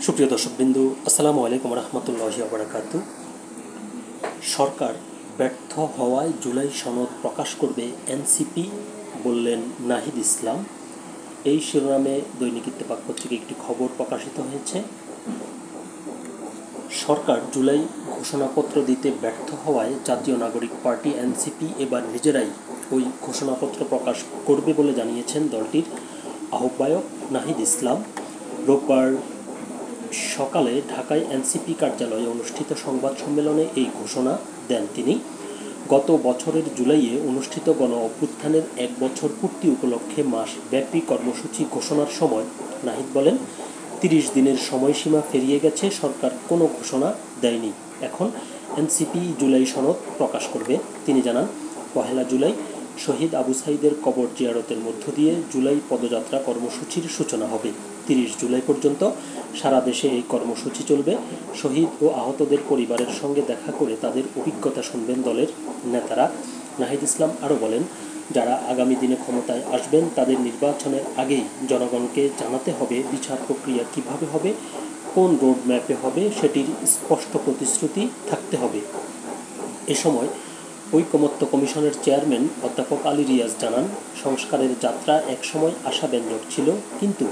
সুপ্রিয় দর্শকবৃন্দ, আসসালামু আলাইকুম রহমতুল্লাহি ওয়া বারাকাতুহু। সরকার ব্যর্থ হওয়ায় জুলাই সনদ প্রকাশ করবে এনসিপি, বললেন নাহিদ ইসলাম। এই শিরোনামে দৈনিক ইত্তেফাক পত্রিকায় একটি খবর প্রকাশিত হয়েছে। সরকার জুলাই ঘোষণাপত্র দিতে ব্যর্থ হওয়ায় জাতীয় নাগরিক পার্টি এনসিপি এবার নিজেরাই ওই ঘোষণাপত্র প্রকাশ করবে বলে জানিয়েছেন দলটির আহ্বায়ক নাহিদ ইসলাম। রোববার সকালে ঢাকায় এনসিপি কার্যালয়ে অনুষ্ঠিত সংবাদ সম্মেলনে এই ঘোষণা দেন তিনি। গত বছরের জুলাইয়ে অনুষ্ঠিত গণ অভ্যুত্থানের 1 বছর পূর্তি উপলক্ষে মাসব্যাপী কর্মসূচি ঘোষণার সময় নাহিদ বলেন, 30 দিনের সময়সীমা পেরিয়ে গেছে, সরকার কোনো ঘোষণা দেয়নি। এখন এনসিপি জুলাই সনদ প্রকাশ করবে। তিনি জানান, 1 জুলাই শহীদ আবু সাঈদের কবর জিয়ারতের মধ্য দিয়ে জুলাই পদযাত্রা কর্মসূচির সূচনা হবে। 30 জুলাই পর্যন্ত সারা দেশে এই কর্মসূচি চলবে। শহীদ ও আহতদের পরিবারের সঙ্গে দেখা করে তাদের অভিজ্ঞতা শুনবেন দলের নেতারা। নাহিদ ইসলাম আরও বলেন, যারা আগামী দিনে ক্ষমতায় আসবেন তাদের নির্বাচনের আগেই জনগণকে জানাতে হবে বিচার প্রক্রিয়া কীভাবে হবে, কোন রোড ম্যাপে হবে, সেটির স্পষ্ট প্রতিশ্রুতি থাকতে হবে। এ সময় ঐকমত্য কমিশনের চেয়ারম্যান অধ্যাপক আলী রিয়াজ জানান, সংস্কারের যাত্রা একসময় আশাব্যঞ্জক ছিল, কিন্তু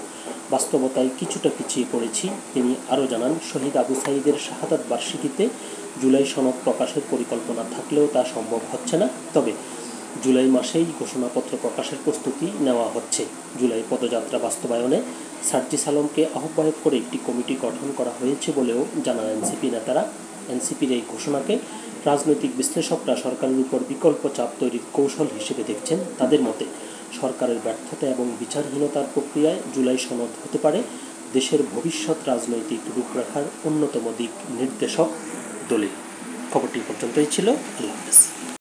বাস্তবতায় কিছুটা পিছিয়ে পড়েছি। তিনি আরও জানান, শহীদ আবু সাঈদের শাহাদাত বার্ষিকীতে জুলাই সনদ প্রকাশের পরিকল্পনা থাকলেও তা সম্ভব হচ্ছে না। তবে জুলাই মাসেই ঘোষণাপত্র প্রকাশের প্রস্তুতি নেওয়া হচ্ছে। জুলাই পদযাত্রা বাস্তবায়নে সার্জিস আলমকে আহ্বায়ক করে একটি কমিটি গঠন করা হয়েছে বলেও জানান এনসিপি নেতারা। এনসিপির এই ঘোষণাকে রাজনৈতিক বিশ্লেষকরা সরকারের উপর বিকল্প চাপ তৈরির কৌশল হিসেবে দেখছেন। তাদের মতে, সরকারের ব্যর্থতা এবং বিচারহীনতার প্রক্রিয়ায় জুলাই সনদ হতে পারে দেশের ভবিষ্যৎ রাজনৈতিক রূপরেখার অন্যতম দিক নির্দেশক দলিল। খবরটি পর্যন্তই ছিল। আল্লাহ।